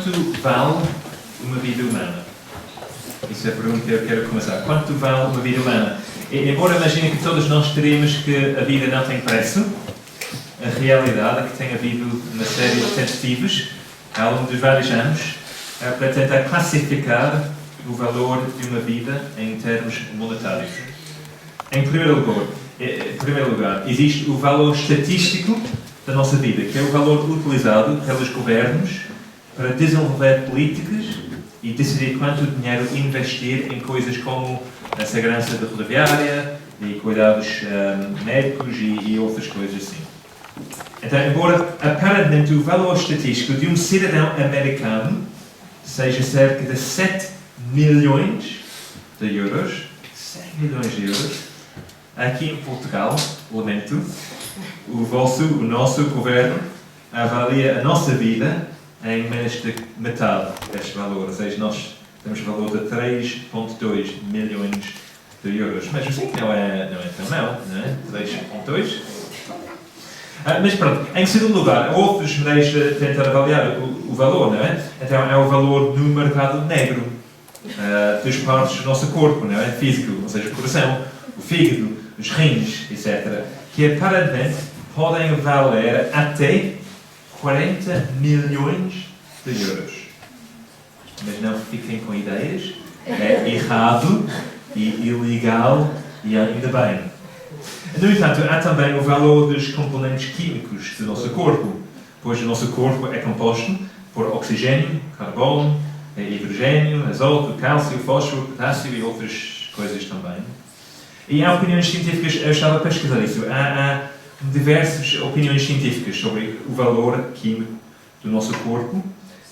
Quanto vale uma vida humana? Isso é a pergunta que eu quero começar. Quanto vale uma vida humana? Embora imagine que todos nós teríamos que a vida não tem preço, a realidade é que tem havido uma série de tentativas ao longo dos vários anos para tentar classificar o valor de uma vida em termos monetários. Em primeiro lugar, existe o valor estatístico da nossa vida, que é o valor utilizado pelos governos para desenvolver políticas e decidir quanto dinheiro investir em coisas como a segurança da rodoviária e cuidados médicos e outras coisas assim. Então, embora aparentemente o valor estatístico de um cidadão americano seja cerca de 7 milhões de euros, 7 milhões de euros, aqui em Portugal, lamento, o nosso governo avalia a nossa vida em menos de metade deste valor, ou seja, nós temos o valor de 3,2 milhões de euros. Mas assim não é tão mau, não é? 3,2. Mas pronto, em segundo lugar, há outros meios de tentar avaliar o valor, não é? Então é o valor no mercado negro das partes do nosso corpo, não é? Físico, ou seja, o coração, o fígado, os rins, etc. Que aparentemente podem valer até 40 milhões de euros. Mas não fiquem com ideias. É errado e ilegal e ainda bem. No entanto, há também o valor dos componentes químicos do nosso corpo, pois o nosso corpo é composto por oxigênio, carbono, hidrogênio, azoto, cálcio, fósforo, potássio e outras coisas também. E há opiniões científicas, eu estava a pesquisar isso, há diversas opiniões científicas sobre o valor químico do nosso corpo.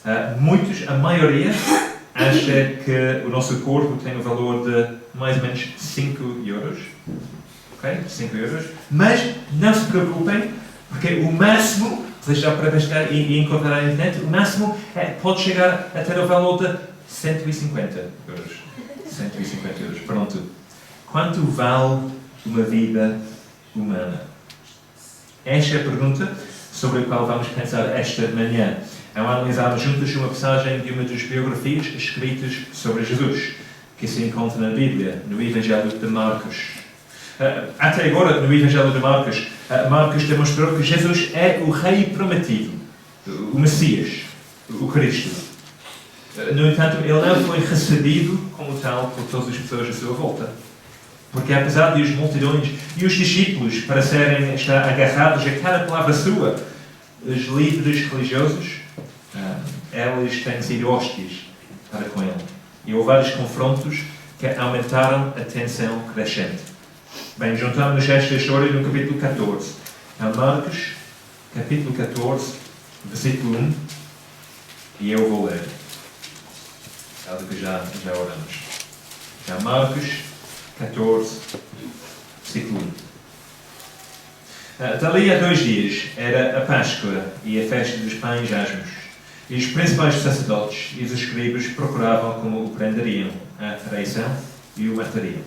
A maioria, acha que o nosso corpo tem o valor de mais ou menos 5 euros. Ok? 5 euros. Mas não se preocupem, porque o máximo, vocês já para pescar e encontrar na internet, o máximo pode chegar a ter o valor de 150 euros. 150 euros. Pronto. Quanto vale uma vida humana? Esta é a pergunta sobre a qual vamos pensar esta manhã. Ao analisarmos juntos uma passagem de uma das biografias escritas sobre Jesus, que se encontra na Bíblia, no Evangelho de Marcos. Até agora, no Evangelho de Marcos, Marcos demonstrou que Jesus é o Rei prometido, o Messias, o Cristo. No entanto, ele não foi recebido como tal por todas as pessoas à sua volta. Porque apesar de as multidões e os discípulos parecerem estar agarrados a cada palavra sua, os líderes religiosos, eles têm sido hóstias para com ele. E houve vários confrontos que aumentaram a tensão crescente. Bem, juntamos esta história no capítulo 14. Marcos, capítulo 14, versículo 1. E eu vou ler. Algo que já oramos. Marcos 14, versículo 1. Dali a 2 dias era a Páscoa e a festa dos pães asmos. E os principais sacerdotes e os escribas procuravam como o prenderiam à traição e o matariam.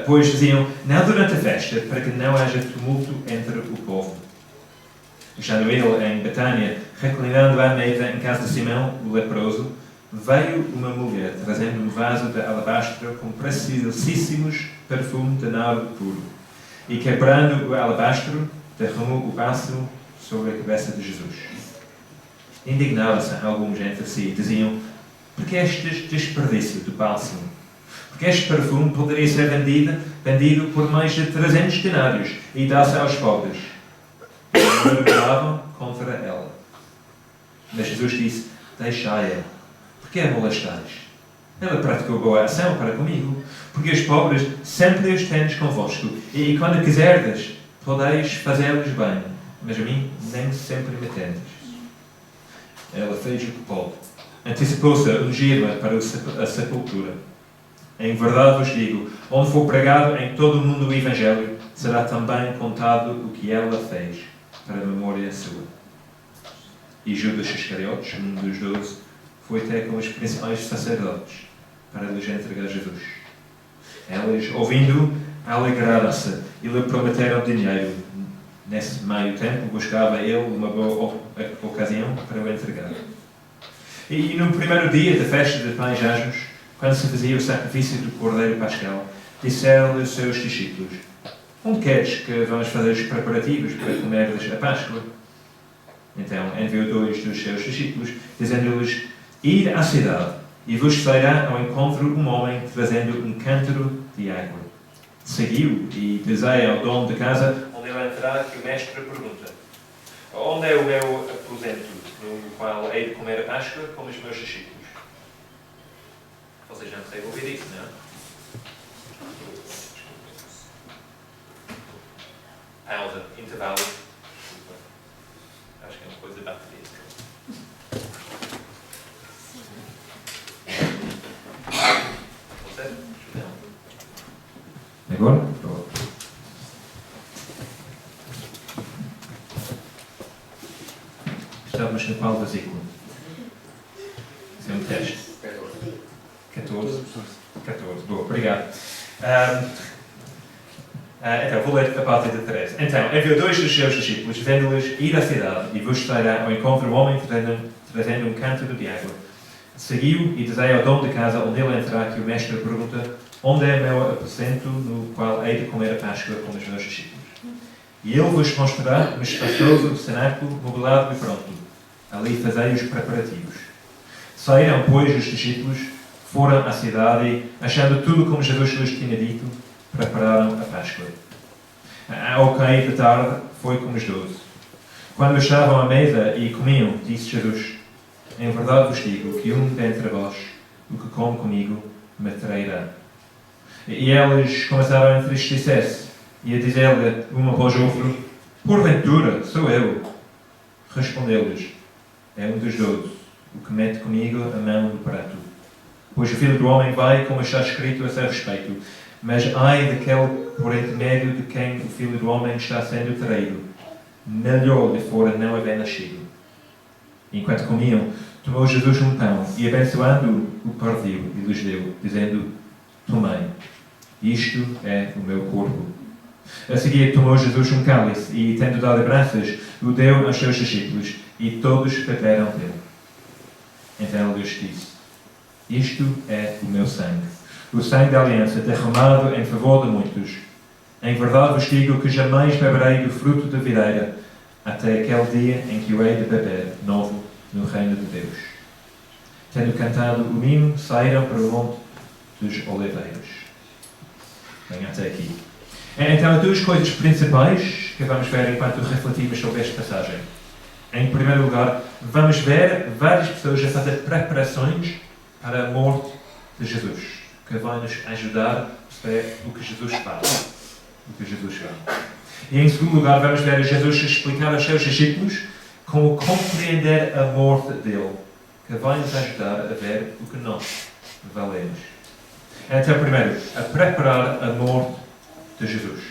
Pois diziam, não durante a festa, para que não haja tumulto entre o povo. Estando ele em Betânia, reclinando à mesa em casa de Simão, o leproso, veio uma mulher trazendo um vaso de alabastro com preciosíssimos perfume de nardo puro. E quebrando o alabastro, derramou o bálsamo sobre a cabeça de Jesus. Indignavam-se alguns entre si, diziam, por que este desperdício do bálsamo? Porque este perfume poderia ser vendido por mais de 300 denários e dar-se aos pobres. E murmuravam contra ela. Mas Jesus disse, deixai-a, porque a molestais? Ela praticou boa ação para comigo, porque os pobres sempre os tendes convosco, e quando quiserdes, podeis fazer-lhes bem, mas a mim nem sempre me tendes. Ela fez o que pôde. Antecipou-se a ungir-me para a sepultura. Em verdade vos digo, onde for pregado em todo o mundo o Evangelho, será também contado o que ela fez, para a memória sua. E Judas Iscariotes, um dos 12, foi até com os principais sacerdotes, para lhes entregar Jesus. Eles, ouvindo-o, alegraram-se e lhe prometeram dinheiro. Nesse meio tempo, buscava ele uma boa ocasião para o entregar. E no primeiro dia da festa de Pães Asmos, quando se fazia o sacrifício do Cordeiro Pascal, disseram-lhe os seus discípulos: onde queres que vamos fazer os preparativos para comerdes a Páscoa? Então enviou 2 dos seus discípulos, dizendo-lhes: ide à cidade, e vos sairá ao encontro um homem trazendo um cântaro de água. Seguiu e dizei ao dono de casa, onde ele entrar, que o mestre pergunta: onde é o meu aposento, no qual hei de comer a Páscoa com os meus discípulos? Vocês já conseguem ouvir isso, não é? Pausa, intervalo. Acho que é uma coisa da bateria. Você? Agora? Pronto. Estamos no qual versículo? Isso é um teste. 14. Boa, obrigado. Então, vou ler a parte de 13. Então, enviou 2 dos seus discípulos, dizendo-lhes: ide à cidade, e vos sairá ao encontro um homem trazendo um cântaro de água. Seguiu e dizei ao dono de casa, onde ele entrar, que o mestre pergunta: onde é meu aposento, no qual hei de comer a Páscoa com os meus discípulos? E ele vos mostrará um espaçoso cenáculo, mobilado e pronto. Ali fazei os preparativos. Saíram, pois, os discípulos, foram à cidade e, achando tudo como Jesus lhes tinha dito, prepararam a Páscoa. Ao cair da tarde, foi com os 12. Quando estavam à mesa e comiam, disse Jesus: em verdade vos digo que um dentre vós, o que come comigo, me trairá. E eles começaram a entristecer-se e a dizer-lhe, um após outro: porventura, sou eu. Respondeu-lhes: é um dos 12, o que mete comigo a mão no prato. Pois o Filho do Homem vai, como está escrito a seu respeito. Mas ai daquele por intermédio de quem o Filho do Homem está sendo traído. Melhor lhe fora não haver nascido. Enquanto comiam, tomou Jesus um pão e, abençoando-o, o partiu e lhes deu, dizendo: tomei, isto é o meu corpo. A seguir tomou Jesus um cálice e, tendo dado graças, o deu aos seus discípulos, e todos beberam dele. Então ele lhes disse: isto é o meu sangue, o sangue da aliança, derramado em favor de muitos. Em verdade vos digo que jamais beberei do fruto da videira, até aquele dia em que o hei de beber novo no reino de Deus. Tendo cantado o hino, saíram para o monte dos Oliveiros. Bem, até aqui. Então, há 2 coisas principais que vamos ver enquanto refletimos sobre esta passagem. Em primeiro lugar, vamos ver várias pessoas a fazer preparações para a morte de Jesus, que vai nos ajudar a perceber o que Jesus faz. E em segundo lugar, vamos ver Jesus explicar aos seus discípulos como compreender a morte dele, que vai nos ajudar a ver o que nós valemos. Então, primeiro, a preparar a morte de Jesus.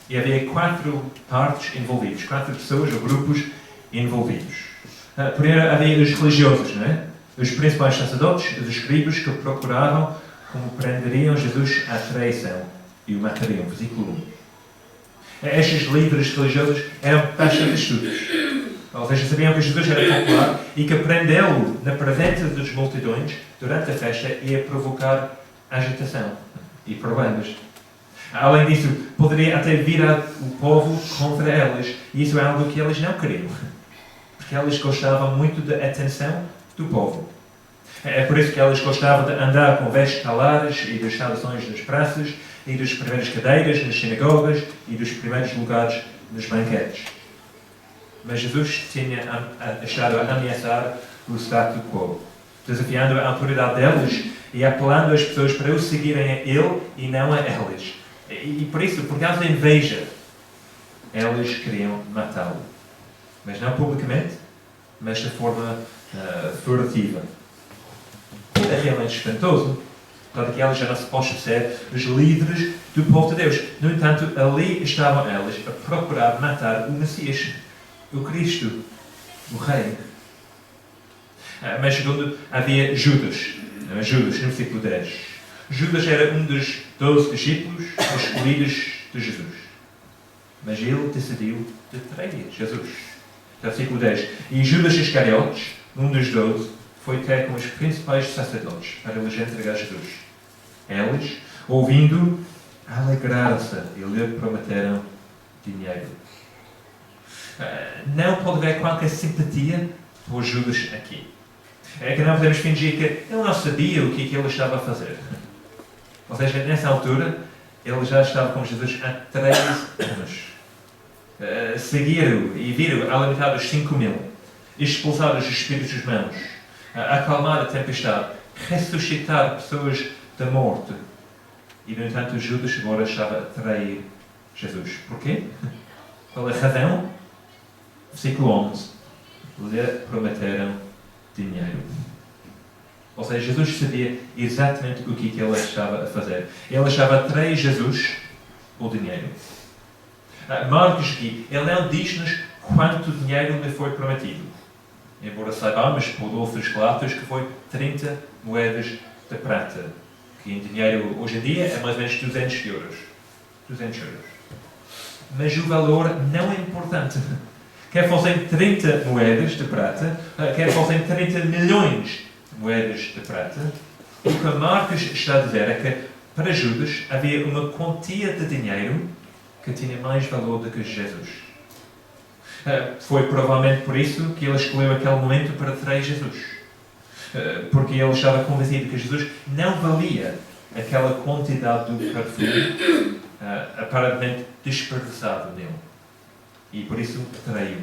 E havia 4 partes envolvidas, 4 pessoas ou grupos envolvidos. Primeiro, havia os religiosos, não é? Os principais sacerdotes, os escribas que procuravam como prenderiam Jesus à traição e o matariam. Versículo 1. Estes líderes religiosos eram bastante estudos. Ou seja, sabiam que Jesus era popular e que prendê-lo na presença das multidões durante a festa ia provocar agitação e problemas. Além disso, poderia até virar o povo contra eles. E isso é algo que eles não queriam. Porque eles gostavam muito da atenção do povo. É por isso que eles gostavam de andar com vestes talares e das saudações nas praças e das primeiras cadeiras nas sinagogas e dos primeiros lugares nos banquetes. Mas Jesus tinha estado a ameaçar o status quo, desafiando a autoridade deles e apelando às pessoas para o seguirem a ele e não a eles. E por isso, por causa da inveja, eles queriam matá-lo. Mas não publicamente, mas de forma furtiva. É realmente espantoso, para que eles já não se possam ser os líderes do povo de Deus. No entanto, ali estavam eles a procurar matar o Messias, o Cristo, o Rei. Mas segundo, havia Judas. Judas, no versículo 10. Judas era um dos 12 discípulos escolhidos de Jesus. Mas ele decidiu de trair Jesus. Versículo 10. E Judas Iscariotes, um dos 12, foi ter com os principais sacerdotes para lhes entregar Jesus. Eles, ouvindo, alegraram-se e lhe prometeram dinheiro. Não pode haver qualquer simpatia por Judas aqui. É que não podemos fingir que ele não sabia o que ele estava a fazer. Ou seja, nessa altura, ele já estava com Jesus há 3 anos. Seguiram e viram alimentar os 5.000, expulsar os espíritos maus, acalmar a tempestade, ressuscitar pessoas da morte. E, no entanto, Judas agora estava a trair Jesus. Porquê? Qual é a razão? Versículo 11. Lhe prometeram dinheiro. Ou seja, Jesus sabia exatamente o que ele estava a fazer. Ele estava a trair Jesus o dinheiro. Marcos aqui, ele não diz-nos quanto dinheiro lhe foi prometido. Embora saibamos, por outros relatos, que foi 30 moedas de prata. Que em dinheiro, hoje em dia, é mais ou menos 200 euros. 200 euros. Mas o valor não é importante. Quer fossem 30 moedas de prata, quer fossem 30 milhões de moedas de prata, o que Marcos está a dizer é que, para Judas, havia uma quantia de dinheiro que tinha mais valor do que Jesus. Foi provavelmente por isso que ele escolheu aquele momento para trair Jesus. Porque ele estava convencido que Jesus não valia aquela quantidade do perfume aparentemente desperdiçado nele. E por isso traiu.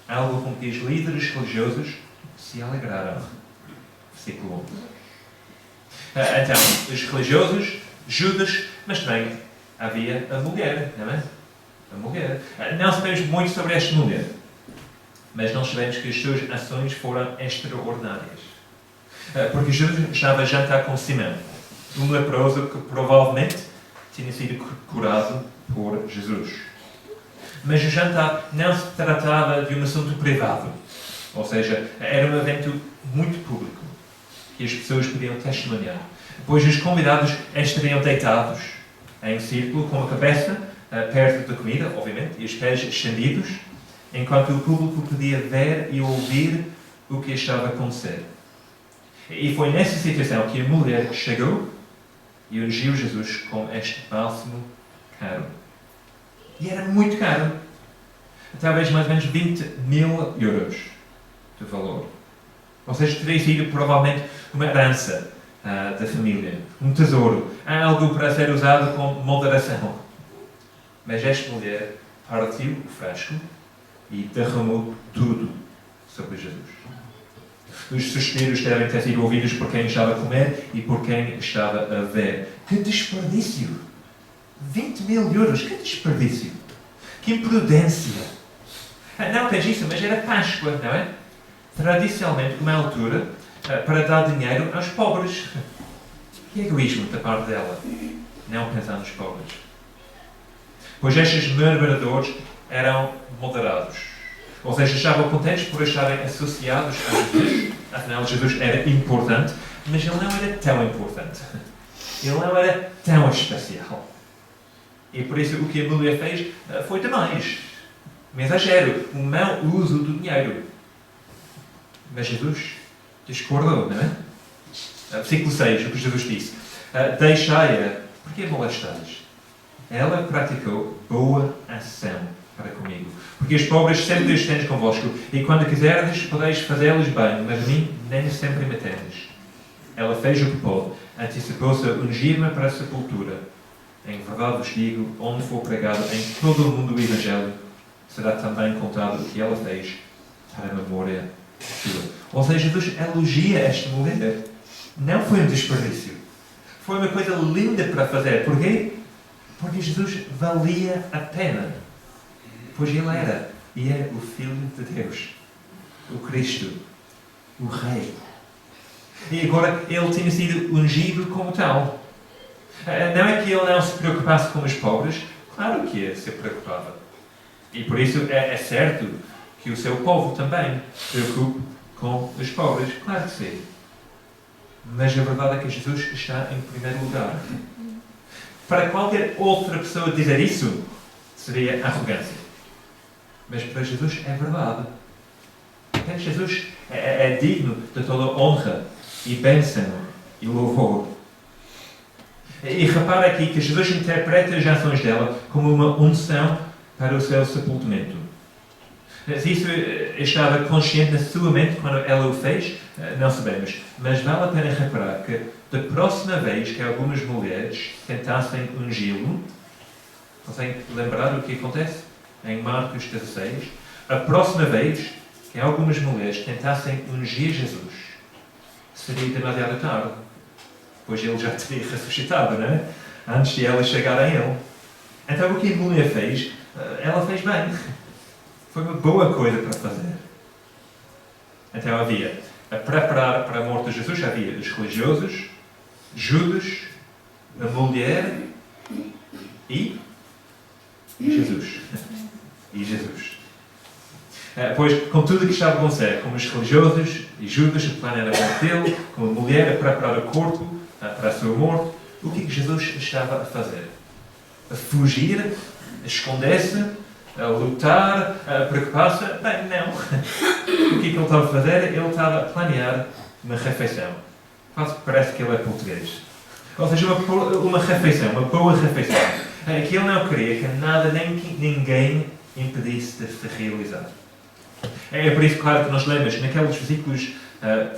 Algo com que os líderes religiosos se alegraram. Versículo 11. Então, os religiosos, Judas, mas também havia a mulher, não é? A mulher. Não sabemos muito sobre esta mulher, mas nós sabemos que as suas ações foram extraordinárias. Porque Jesus estava a jantar com Simão, um leproso que provavelmente tinha sido curado por Jesus. Mas o jantar não se tratava de um assunto privado. Ou seja, era um evento muito público, que as pessoas podiam testemunhar. Pois os convidados estariam deitados em círculo, com a cabeça perto da comida, obviamente, e os pés estendidos, enquanto o público podia ver e ouvir o que estava a acontecer. E foi nessa situação que a mulher chegou e ungiu Jesus com este bálsamo caro. E era muito caro. Talvez mais ou menos 20.000 euros de valor. Ou seja, teria sido provavelmente uma herança da família. Um tesouro. Algo para ser usado com moderação. Mas esta mulher partiu o frasco e derramou tudo sobre Jesus. Os suspiros devem ter sido ouvidos por quem estava a comer e por quem estava a ver. Que desperdício! 20.000 euros, que desperdício! Que imprudência! Não apenas isso, mas era Páscoa, não é? Tradicionalmente, uma altura para dar dinheiro aos pobres. Que egoísmo da parte dela. Não pensar nos pobres. Pois estes murmuradores eram moderados. Ou seja, estavam contentes por estarem associados a Jesus. Afinal, Jesus era importante, mas ele não era tão importante. Ele não era tão especial. E por isso o que a mulher fez foi demais. Um exagero, um mau uso do dinheiro. Mas Jesus discordou, não é? Versículo 6, o que Jesus disse. Deixai-a, porque molestais? Ela praticou boa ação para comigo. Porque os pobres sempre os tendes convosco, e quando quiserdes podeis fazê-los bem, mas a mim nem sempre me tendes. Ela fez o que pôde, antecipou-se a ungir-me para a sepultura. Em verdade vos digo, onde for pregado em todo o mundo o Evangelho, será também contado o que ela fez para a memória sua. Ou seja, Jesus elogia esta mulher. Não foi um desperdício. Foi uma coisa linda para fazer. Porquê? Porque Jesus valia a pena. Pois ele era. E era o Filho de Deus. O Cristo. O Rei. E agora ele tinha sido ungido como tal. Não é que ele não se preocupasse com os pobres. Claro que ele se preocupava. E por isso é certo que o seu povo também se preocupe com os pobres. Claro que sim. Mas a verdade é que Jesus está em primeiro lugar. Para qualquer outra pessoa dizer isso, seria arrogância. Mas para Jesus é verdade. Jesus é digno de toda honra e bênção e louvor. E repara aqui que Jesus interpreta as ações dela como uma unção para o seu sepultamento. Se isso estava consciente na sua mente quando ela o fez, não sabemos. Mas vale a pena reparar que, da próxima vez que algumas mulheres tentassem ungí-lo, conseguem lembrar o que acontece em Marcos 16? A próxima vez que algumas mulheres tentassem ungir Jesus, seria demasiado tarde, pois ele já teria ressuscitado, não é? Antes de ela chegar a ele. Então o que a mulher fez? Ela fez bem. Foi uma boa coisa para fazer. Então havia, a preparar para a morte de Jesus, havia os religiosos, Judas, a mulher e Jesus. E Jesus. Pois, com tudo o que estava a acontecer, como os religiosos e Judas, o plano era a morte dele, como a mulher a preparar o corpo para a sua morte, o que Jesus estava a fazer? A fugir? A esconder-se? A lutar? A preocupar-se? Bem, não. O que ele estava a fazer? Ele estava a planear uma refeição. Quase que parece que ele é português. Ou seja, uma refeição, uma boa refeição. Que ele não queria que nada nem que ninguém impedisse de se realizar. É por isso, claro, que nós lemos naqueles versículos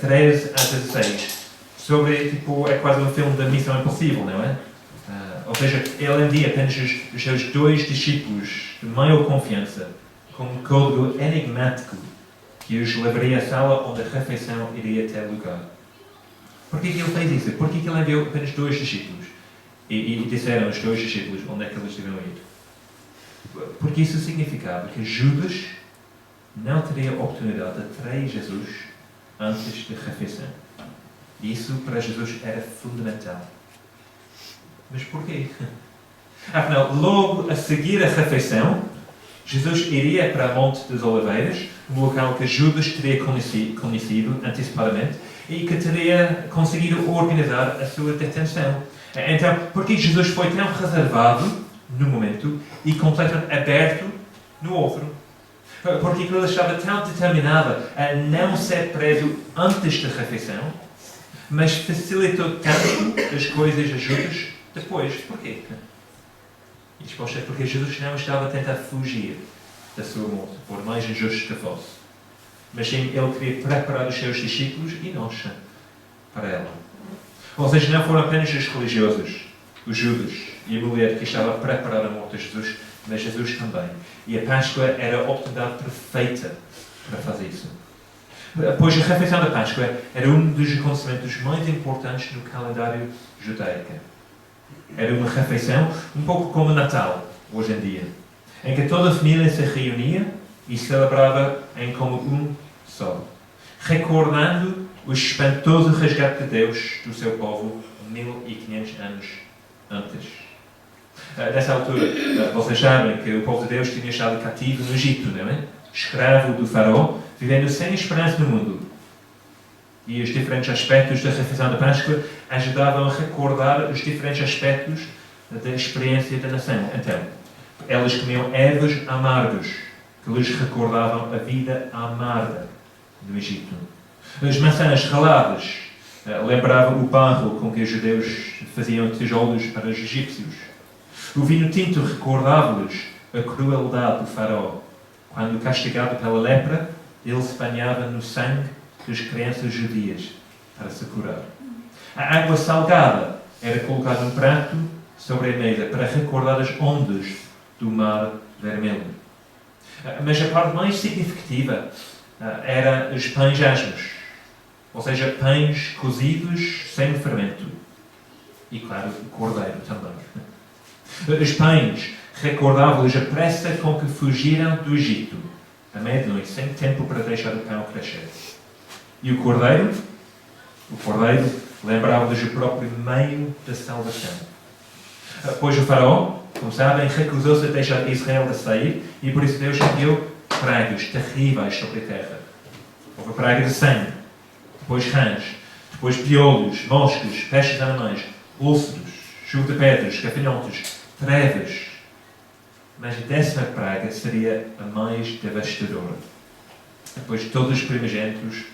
13 a 16 sobre, é quase um filme da Missão Impossível, não é? Ou seja, ele envia apenas os seus 2 discípulos de maior confiança com um código enigmático que os levaria à sala onde a refeição iria ter lugar. Por que ele fez isso? Por que ele enviou apenas 2 discípulos? E disseram os 2 discípulos onde é que eles deviam ir? Porque isso significava que Judas não teria a oportunidade de trair Jesus antes da refeição. E isso para Jesus era fundamental. Mas porquê? Afinal, logo a seguir a refeição, Jesus iria para a Monte das Oliveiras, um local que Judas teria conhecido antecipadamente e que teria conseguido organizar a sua detenção. Então, por que Jesus foi tão reservado no momento e completamente aberto no outro? Porque ele estava tão determinado a não ser preso antes da refeição, mas facilitou tanto as coisas a Judas depois. Porquê? E a resposta é porque Jesus não estava a tentar fugir da sua morte, por mais injusto que fosse. Mas sim, ele queria preparar os seus discípulos e nós para ela. Ou seja, não foram apenas os religiosos, os Judas e a mulher que estava a preparar a morte de Jesus, mas Jesus também. E a Páscoa era a oportunidade perfeita para fazer isso. Pois a refeição da Páscoa era um dos acontecimentos mais importantes no calendário judaico. Era uma refeição um pouco como o Natal, hoje em dia, em que toda a família se reunia e celebrava em como um só, recordando o espantoso resgate de Deus do seu povo 1500 anos antes. Nessa altura, vocês sabem que o povo de Deus tinha estado cativo no Egito, não é? Escravo do faraó, vivendo sem esperança no mundo. E os diferentes aspectos da refeição da Páscoa ajudavam a recordar os diferentes aspectos da experiência da nação. Então, elas comiam ervas amargas, que lhes recordavam a vida amarga no Egito. As maçãs raladas lembravam o barro com que os judeus faziam tijolos para os egípcios. O vinho tinto recordava-lhes a crueldade do faraó. Quando castigado pela lepra, ele se banhava no sangue das crianças judias para se curar. A água salgada era colocada num prato sobre a mesa para recordar as ondas do Mar Vermelho. Mas a parte mais significativa era os pães asmos, ou seja, pães cozidos sem fermento. E, claro, o cordeiro também. Os pães recordavam-lhes a pressa com que fugiram do Egito, à meia-noite, sem tempo para deixar o pão crescer. E o cordeiro lembrava-lhes o próprio meio da salvação. Pois o faraó, como sabem, recusou-se a deixar Israel de sair e por isso Deus enviou pragas terríveis sobre a terra. Houve praga de sangue, depois rãs, depois piolhos, moscas, pestes animais, úlceros, chuva de pedras, gafanhotos, trevas. Mas a 10ª praga seria a mais devastadora. Depois todos os primogênitos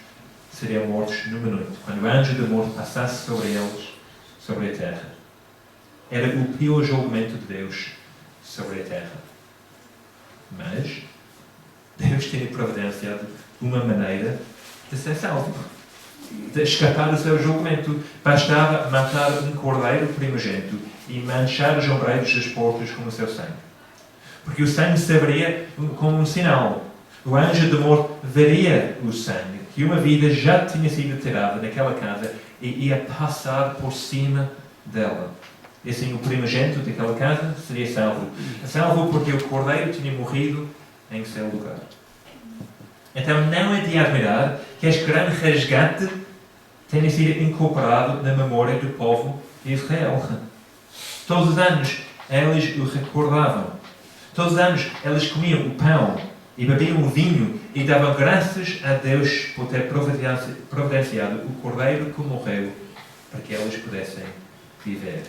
seriam mortos numa noite, quando o anjo da morte passasse sobre eles, sobre a terra. Era o pior julgamento de Deus sobre a terra. Mas Deus tinha providenciado uma maneira de ser salvo, de escapar do seu julgamento. Bastava matar um cordeiro primogênito e manchar os ombreiros das portas com o seu sangue. Porque o sangue serviria como um sinal. O anjo da morte veria o sangue, que uma vida já tinha sido tirada naquela casa e ia passar por cima dela. E assim o primogênito daquela casa seria salvo. Salvo porque o cordeiro tinha morrido em seu lugar. Então não é de admirar que este grande resgate tenha sido incorporado na memória do povo de Israel. Todos os anos eles o recordavam. Todos os anos eles comiam o pão e bebiam o vinho e davam graças a Deus por ter providenciado o cordeiro que morreu para que eles pudessem viver.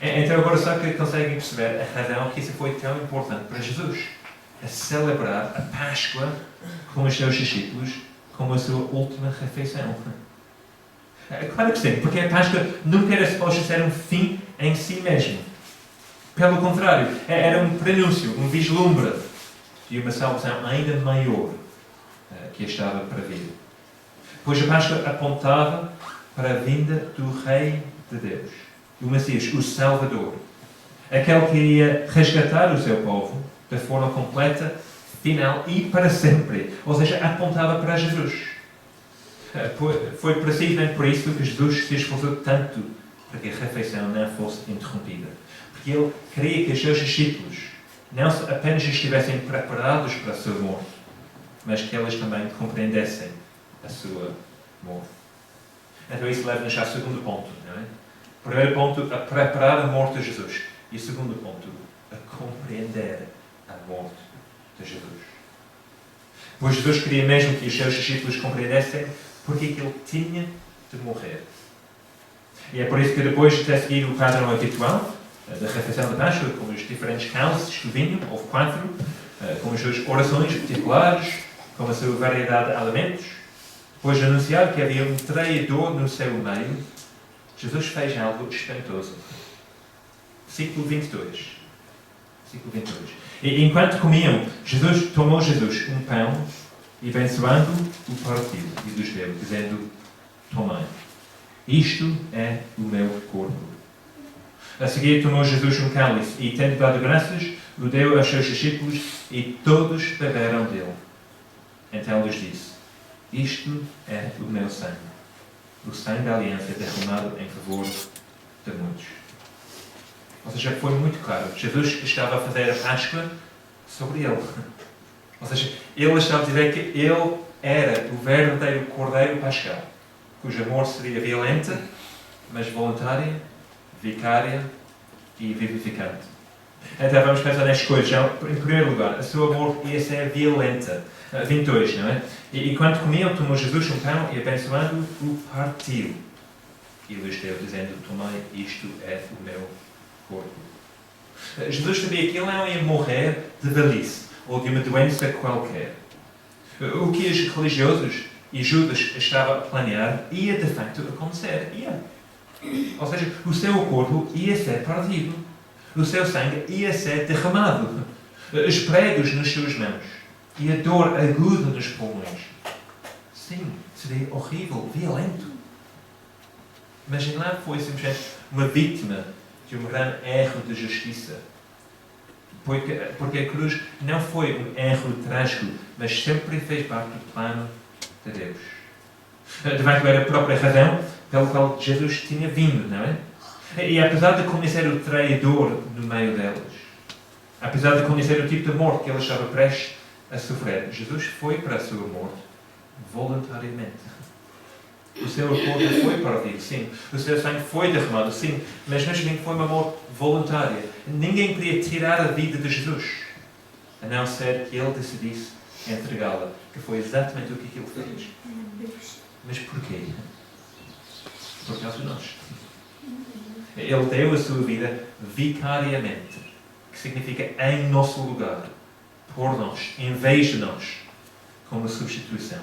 Então agora só que conseguem perceber a razão que isso foi tão importante para Jesus. A celebrar a Páscoa com os seus discípulos como a sua última refeição. Claro que sim, porque a Páscoa nunca era suposto ser um fim em si mesmo. Pelo contrário, era um prenúncio, um vislumbre de uma salvação ainda maior que estava para vir. Pois a Páscoa apontava para a vinda do Rei de Deus, o Messias, o Salvador, aquele que iria resgatar o seu povo de forma completa, final e para sempre. Ou seja, apontava para Jesus. Foi precisamente por isso que Jesus se esforçou tanto para que a refeição não fosse interrompida. Porque ele queria que os seus discípulos não apenas estivessem preparados para a sua morte, mas que eles também compreendessem a sua morte. Então isso leva-nos ao segundo ponto, não é? Primeiro ponto, a preparar a morte de Jesus. E o segundo ponto, a compreender a morte de Jesus. Pois Jesus queria mesmo que os seus discípulos compreendessem porque que ele tinha de morrer. E é por isso que depois de ter seguido o padrão habitual da refeição da Páscoa, com os diferentes cálices do vinho, houve 4, com as suas orações particulares, com a sua variedade de alimentos, depois de anunciar que havia um traidor no seu meio, Jesus fez algo espantoso. Versículo 22. E enquanto comiam, tomou Jesus um pão e, abençoando-o, o partiu e lhes deu, dizendo: tomai, isto é o meu corpo. A seguir tomou Jesus um cálice e, tendo dado graças, o deu aos seus discípulos e todos beberam dele. Então lhes disse: isto é o meu sangue, o sangue da aliança derramado em favor de muitos. Ou seja, foi muito claro. Jesus estava a fazer a Páscoa sobre ele. Ou seja, ele estava a dizer que ele era o verdadeiro Cordeiro Pascal, cuja morte seria violenta, mas voluntária, vicária e vivificante. Então vamos pensar nestas coisas. Em primeiro lugar, a sua morte ia ser violenta. 22, não é? E quando comiam, tomou Jesus um pão e, abençoando, o partiu. E lhes deu, dizendo: tomai, isto é o meu corpo. Jesus sabia que ele não ia morrer de velhice ou de uma doença qualquer. O que os religiosos e Judas estavam a planear ia de facto acontecer. Ou seja, o seu corpo ia ser partido. O seu sangue ia ser derramado. Os pregos nas suas mãos. E a dor aguda nos pulmões. Sim, seria horrível, violento. Mas ele não foi simplesmente uma vítima de um grande erro de justiça. Porque a cruz não foi um erro trágico, mas sempre fez parte do plano de Deus. De facto, era a própria razão pela qual Jesus tinha vindo, não é? E apesar de conhecer o traidor no meio deles, apesar de conhecer o tipo de morte que ele estava prestes a sofrer, Jesus foi para a sua morte voluntariamente. O seu corpo foi partido, sim. O seu sangue foi derramado, sim. Mas mesmo foi uma morte voluntária. Ninguém podia tirar a vida de Jesus, a não ser que ele decidisse entregá-la, que foi exatamente o que ele fez. Mas porquê? Por causa de nós. Ele deu a sua vida vicariamente, que significa em nosso lugar, por nós, em vez de nós, como substituição.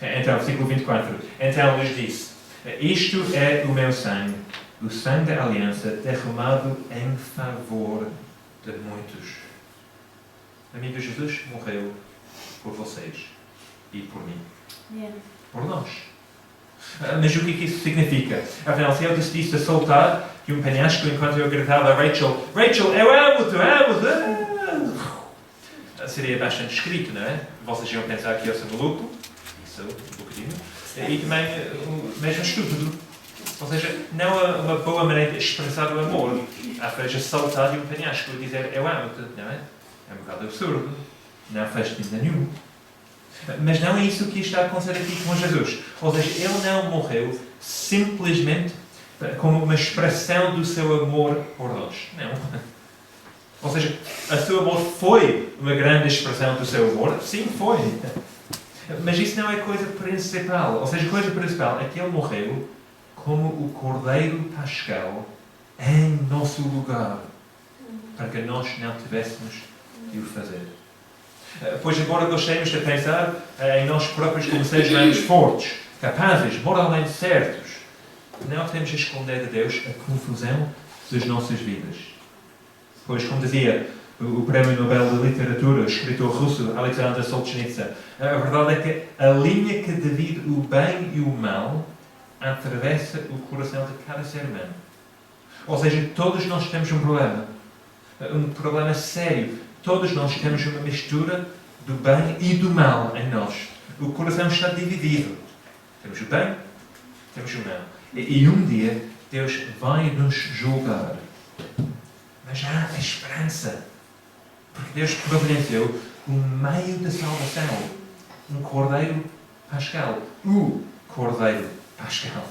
Então, versículo 24. Então lhes disse: isto é o meu sangue, o sangue da aliança derramado em favor de muitos. Amigo, Jesus morreu por vocês e por mim. Yeah. Por nós. Mas o que isso significa? Afinal, se eu decidisse soltar de um penhasco enquanto eu gritava a Rachel: Rachel, eu amo-te, seria bastante escrito, não é? Vocês iam pensar que eu sou maluco. Isso, um bocadinho. E também mesmo estúpido. Ou seja, não é uma boa maneira de expressar o amor. A seja, saltar de um penhasco e dizer eu amo-te, não é? É um bocado absurdo. Não faz sentido nenhum. Mas não é isso que está a acontecer aqui com Jesus. Ou seja, ele não morreu simplesmente como uma expressão do seu amor por nós. Não. Ou seja, o seu amor foi uma grande expressão do seu amor. Sim, foi. Mas isso não é a coisa principal. Ou seja, a coisa principal é que ele morreu como o Cordeiro Pascal em nosso lugar, para que nós não tivéssemos de o fazer. Pois, embora gostemos de pensar em nós próprios como seres humanos fortes, capazes, moralmente certos, não podemos esconder de Deus a confusão das nossas vidas. Pois, como dizia o Prémio Nobel de Literatura, o escritor russo Alexander Solzhenitsyn, a verdade é que a linha que divide o bem e o mal atravessa o coração de cada ser humano. Ou seja, todos nós temos um problema sério. Todos nós temos uma mistura do bem e do mal em nós. O coração está dividido. Temos o bem, temos o mal. E um dia Deus vai nos julgar. Mas há esperança. Porque Deus providenciou um meio de salvação. Um Cordeiro Pascal. O Cordeiro Pascal.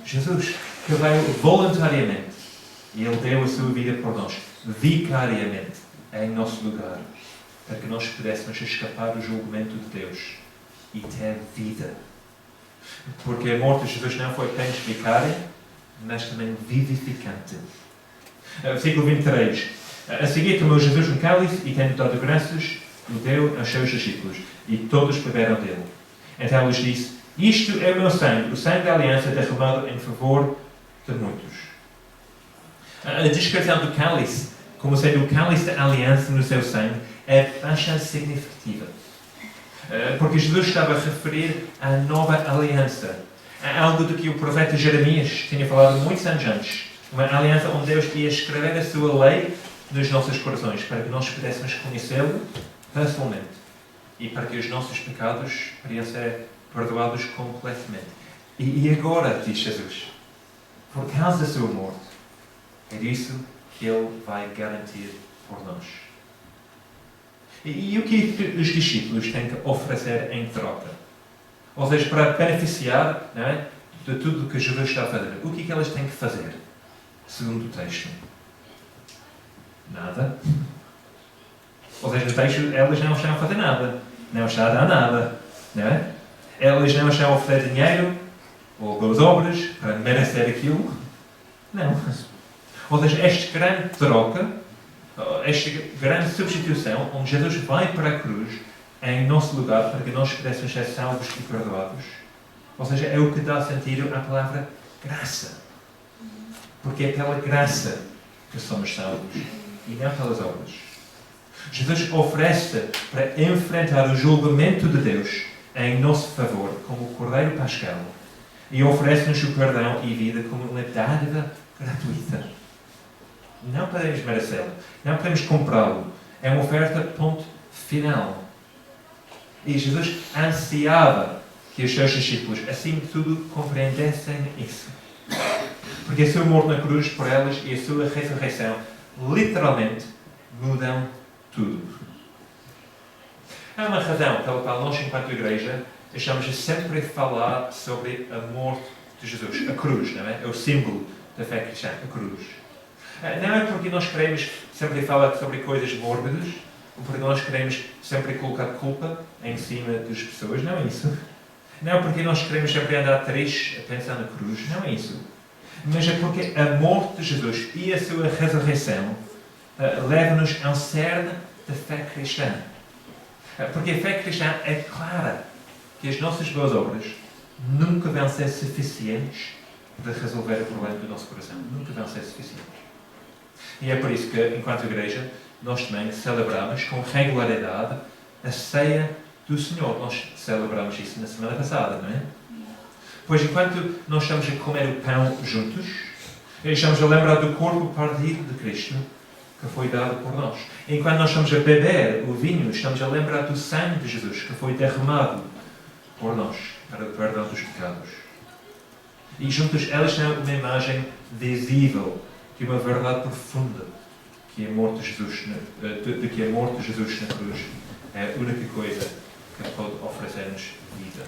Jesus, que veio voluntariamente. E Ele deu a sua vida por nós. Vicariamente. Em nosso lugar. Para que nós pudéssemos escapar do julgamento de Deus. E ter vida. Porque a morte de Jesus não foi apenas vicária, mas também vivificante. Versículo 23. A seguir tomou Jesus um cálice e, tendo dado graças, o deu aos seus discípulos. E todos beberam dele. Então lhes disse: isto é o meu sangue, o sangue da aliança derramado em favor de muitos. A descrição do cálice, como sendo o cálice da aliança no seu sangue, é bastante significativa. Porque Jesus estava a referir à nova aliança. A algo do que o profeta Jeremias tinha falado muitos anos antes. Uma aliança onde Deus ia escrever a sua lei nos nossos corações, para que nós pudéssemos conhecê-lo pessoalmente. E para que os nossos pecados poderiam ser perdoados completamente. E agora, diz Jesus, por causa da sua morte, é disso que Ele vai garantir por nós. E o que os discípulos têm que oferecer em troca? Ou seja, para beneficiar, não é, de tudo o que Jesus está a fazer. O que eles têm que fazer? Segundo o texto. Nada. Ou seja, no texto, eles não estão a fazer nada. Não estão a dar nada. Não é? Eles não estão a oferecer dinheiro ou boas obras para merecer aquilo. Não. Ou seja, esta grande troca, esta grande substituição, onde Jesus vai para a cruz em nosso lugar para que nós pudéssemos ser salvos e perdoados. Ou seja, é o que dá sentido à palavra graça. Porque é pela graça que somos salvos e não pelas obras. Jesus oferece para enfrentar o julgamento de Deus em nosso favor como o Cordeiro Pascal e oferece-nos o perdão e vida como uma dádiva gratuita. Não podemos merecê-lo, não podemos comprá-lo. É uma oferta, ponto final. E Jesus ansiava que os seus discípulos, acima de tudo, compreendessem isso. Porque a sua morte na cruz por elas e a sua ressurreição literalmente mudam tudo. Há uma razão pela qual nós, enquanto igreja, estamos a sempre falar sobre a morte de Jesus. A cruz, não é? É o símbolo da fé cristã, a cruz. Não é porque nós queremos sempre falar sobre coisas mórbidas, ou porque nós queremos sempre colocar culpa em cima das pessoas, não é isso. Não é porque nós queremos sempre andar tristes a pensar na cruz, não é isso. Mas é porque a morte de Jesus e a sua ressurreição levam-nos ao cerne da fé cristã. Porque a fé cristã é clara que as nossas boas obras nunca vão ser suficientes para resolver o problema do nosso coração. Nunca vão ser suficientes. E é por isso que, enquanto igreja, nós também celebramos com regularidade a ceia do Senhor. Nós celebramos isso na semana passada, não é? Pois enquanto nós estamos a comer o pão juntos, estamos a lembrar do corpo partido de Cristo, que foi dado por nós. Enquanto nós estamos a beber o vinho, estamos a lembrar do sangue de Jesus, que foi derramado por nós, para o perdão dos pecados. E juntos, elas são uma imagem visível de uma verdade profunda, que a morte de Jesus na cruz é a única coisa que pode oferecer-nos vida.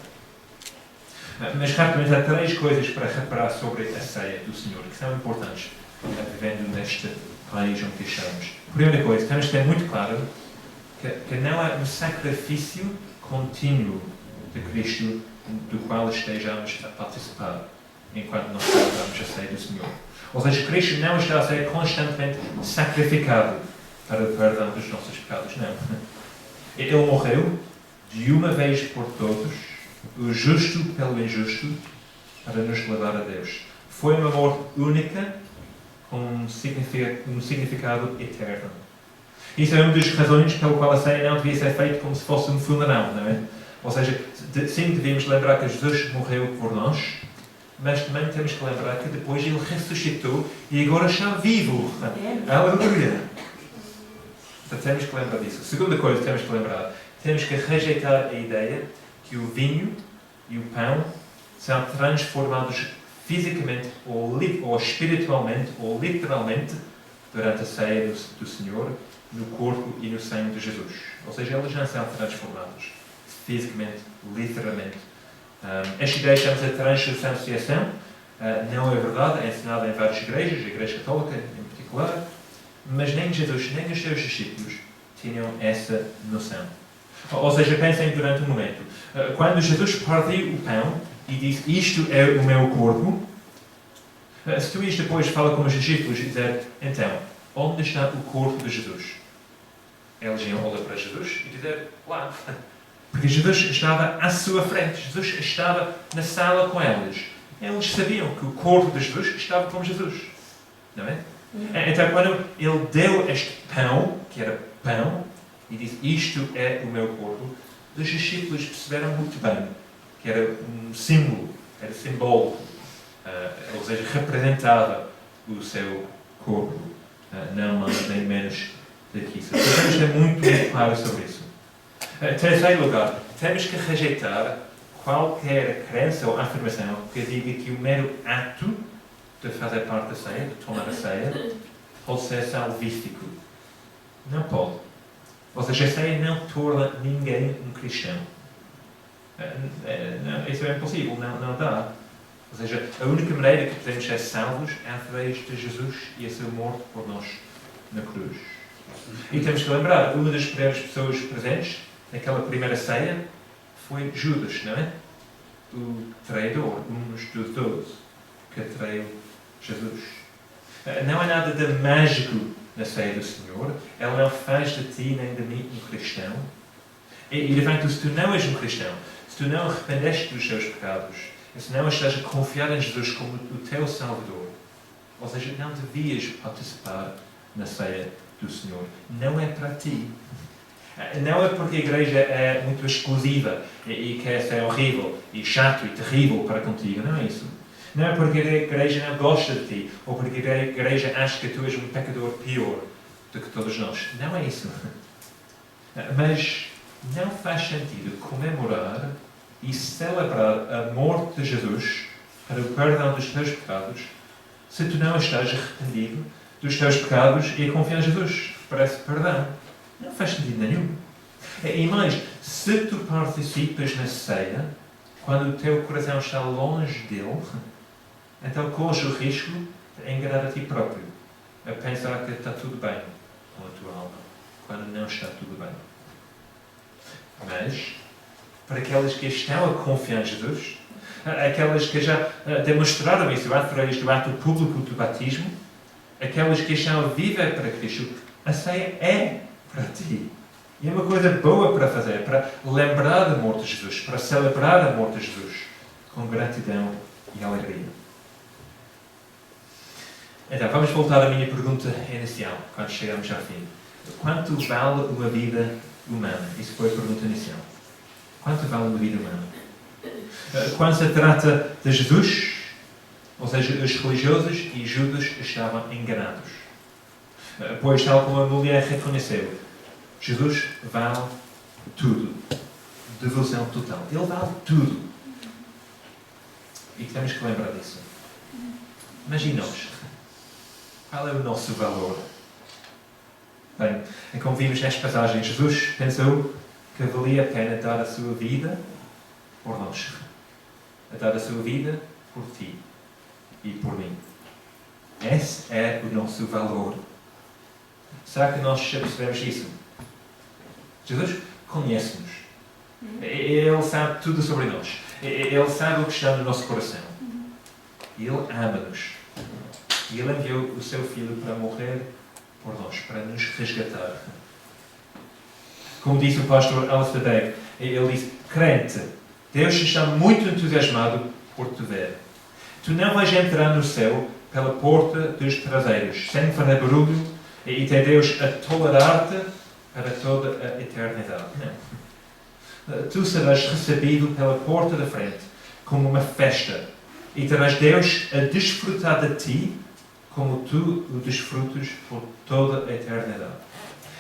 Mas, rapidamente, há 3 coisas para reparar sobre a ceia do Senhor, que são importantes, vivendo neste país onde estamos. A primeira coisa, temos que ter muito claro que não é um sacrifício contínuo de Cristo do qual estejamos a participar enquanto nós celebramos a ceia do Senhor. Ou seja, Cristo não está a ser constantemente sacrificado para o perdão dos nossos pecados, não. Ele morreu de uma vez por todos, o justo pelo injusto, para nos levar a Deus. Foi uma morte única, com um significado eterno. Isso é uma das razões pela qual a ceia não devia ser feita como se fosse um funeral, não é? Ou seja, sim, devíamos lembrar que Jesus morreu por nós, mas também temos que lembrar que depois ele ressuscitou e agora está vivo. Aleluia! Então temos que lembrar disso. Segunda coisa que temos que lembrar, temos que rejeitar a ideia que o vinho e o pão são transformados fisicamente ou espiritualmente ou literalmente durante a ceia do Senhor no corpo e no sangue de Jesus. Ou seja, eles não são transformados fisicamente, literalmente. Esta ideia chama-se a transubstanciação. Não é verdade, é ensinada em várias igrejas, a Igreja Católica em particular, mas nem Jesus, nem os seus discípulos tinham essa noção. Ou seja, pensem durante um momento. Quando Jesus partiu o pão e disse, isto é o meu corpo, se tu ias depois falar com os discípulos e dizer, então, onde está o corpo de Jesus? Eles iam olhar para Jesus e dizer, lá. Porque Jesus estava à sua frente. Jesus estava na sala com eles. Eles sabiam que o corpo de Jesus estava com Jesus. Não é? Então, quando ele deu este pão, que era pão, e disse, isto é o meu corpo, os discípulos perceberam muito bem que era um símbolo, era simbólico, ou seja, representava o seu corpo, não mais nem menos do que isso. Então, temos que ter muito claro sobre isso. Em terceiro lugar, temos que rejeitar qualquer crença ou afirmação que diga que o mero ato de fazer parte da ceia, de tomar a ceia, pode ser salvífico. Não pode. Ou seja, a ceia não torna ninguém um cristão. Isso é impossível, não dá. Ou seja, a única maneira que podemos ser salvos é através de Jesus e a sua morte por nós na cruz. E temos que lembrar, uma das primeiras pessoas presentes naquela primeira ceia foi Judas, não é? O traidor, um dos 12 que traiu Jesus. Não há nada de mágico na ceia do Senhor. Ela não faz de ti nem de mim um cristão. E de facto, se tu não és um cristão, se tu não arrependeste dos teus pecados, se não estás a confiar em Jesus como o teu Salvador, ou seja, não devias participar na ceia do Senhor. Não é para ti. Não é porque a igreja é muito exclusiva e quer ser horrível e chato e terrível para contigo. Não é isso. Não é porque a igreja não gosta de ti ou porque a igreja acha que tu és um pecador pior do que todos nós. Não é isso. Mas não faz sentido comemorar e celebrar a morte de Jesus para o perdão dos teus pecados se tu não estás arrependido dos teus pecados e a confiar em Jesus para esse perdão. Não faz sentido nenhum. E mais, se tu participas na ceia, quando o teu coração está longe dele, então corres o risco de enganar a ti próprio, a pensar que está tudo bem com a tua alma, quando não está tudo bem. Mas, para aquelas que estão a confiar em Jesus, aquelas que já demonstraram isso através do ato público do batismo, aquelas que estão a viver para Cristo, a ceia é para ti. E é uma coisa boa para fazer, para lembrar da morte de Jesus, para celebrar a morte de Jesus, com gratidão e alegria. Então, vamos voltar à minha pergunta inicial, quando chegamos ao fim. Quanto vale uma vida humana? Isso foi a pergunta inicial. Quanto vale uma vida humana? Quando se trata de Jesus, ou seja, os religiosos e Judas estavam enganados. Pois, tal como a mulher reconheceu, Jesus vale tudo. Devoção total. Ele vale tudo. E temos que lembrar disso. Mas e nós? Qual é o nosso valor? Bem, como vimos nesta passagem, Jesus pensou que valia a pena dar a sua vida por nós. A dar a sua vida por ti e por mim. Esse é o nosso valor. Será que nós percebemos isso? Jesus conhece-nos. Ele sabe tudo sobre nós. Ele sabe o que está no nosso coração. E Ele ama-nos. E Ele enviou o seu Filho para morrer por nós, para nos resgatar. Como disse o pastor Alistair Begg, ele disse: crente, Deus está muito entusiasmado por te ver. Tu não vais entrar no céu pela porta dos traseiros, sem fazer barulho, e ter Deus a tolerar-te para toda a eternidade. Não. Tu serás recebido pela porta da frente, como uma festa, e terás Deus a desfrutar de ti, como tu o desfrutas por toda a eternidade.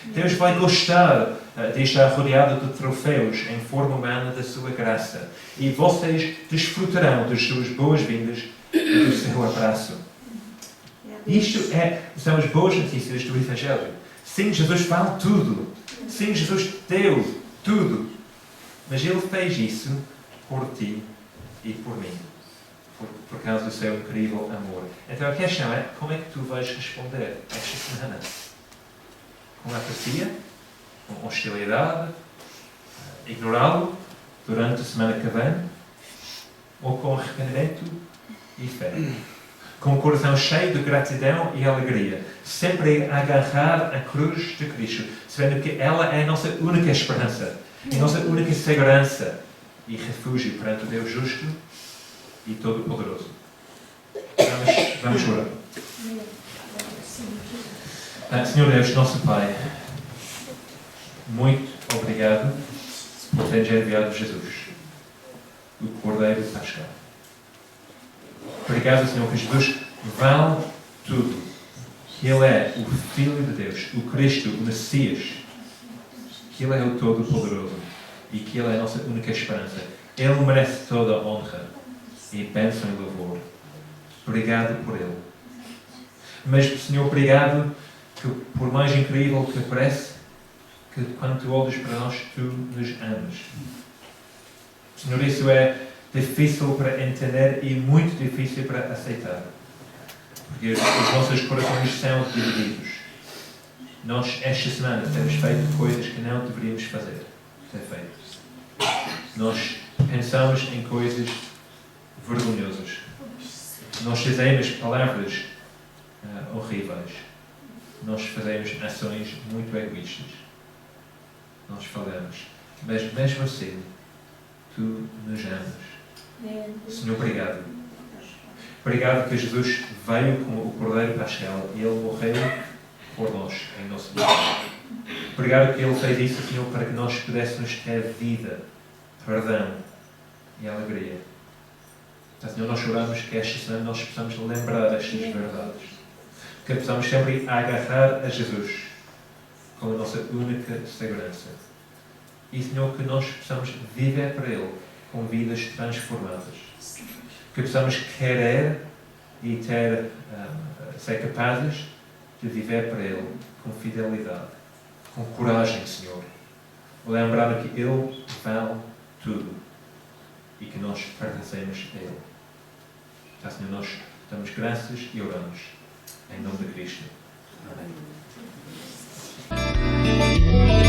Deus vai gostar de estar rodeado de troféus em forma humana da sua graça. E vocês desfrutarão das suas boas-vindas e do seu abraço. Isto são as boas notícias do Evangelho. Sim, Jesus vale tudo. Sim, Jesus deu tudo. Mas Ele fez isso por ti e por mim. Por causa do seu incrível amor. Então a questão é, como é que tu vais responder esta semana? Com apatia? Com hostilidade? Ignorá-lo durante a semana que vem? Ou com arrependimento e fé? Com o coração cheio de gratidão e alegria, sempre a agarrar a cruz de Cristo, sabendo que ela é a nossa única esperança, a nossa única segurança e refúgio perante o Deus justo e todo-poderoso. Vamos orar. Senhor Deus, nosso Pai, muito obrigado por teres enviado Jesus, o Cordeiro Pascal. Obrigado, Senhor, que Jesus vale tudo. Que Ele é o Filho de Deus, o Cristo, o Messias. Que Ele é o Todo-Poderoso e que Ele é a nossa única esperança. Ele merece toda a honra e bênção e louvor. Obrigado por Ele. Mas, Senhor, obrigado que, por mais incrível que parece, que quando Tu olhas para nós, Tu nos amas. Senhor, isso é difícil para entender e muito difícil para aceitar. Porque os nossos corações são divididos. Nós, esta semana, temos feito coisas que não deveríamos ter feito. Nós pensamos em coisas vergonhosas. Nós dizemos palavras horríveis. Nós fazemos ações muito egoístas. Nós falamos. Mas mesmo assim, Tu nos amas. Senhor, obrigado. Obrigado que Jesus veio como o Cordeiro Pascal e Ele morreu por nós, em nosso lugar. Obrigado que Ele fez isso, Senhor, para que nós pudéssemos ter vida, perdão e alegria. Então, Senhor, nós oramos que esta semana nós possamos lembrar destas verdades. Que possamos sempre agarrar a Jesus como a nossa única segurança. E, Senhor, que nós possamos viver para Ele com vidas transformadas. Que possamos querer e ser capazes de viver para Ele com fidelidade, com coragem, Senhor. Lembrando que Ele vale tudo e que nós pertencemos a Ele. Então, Senhor, nós damos graças e oramos. Em nome de Cristo. Amém.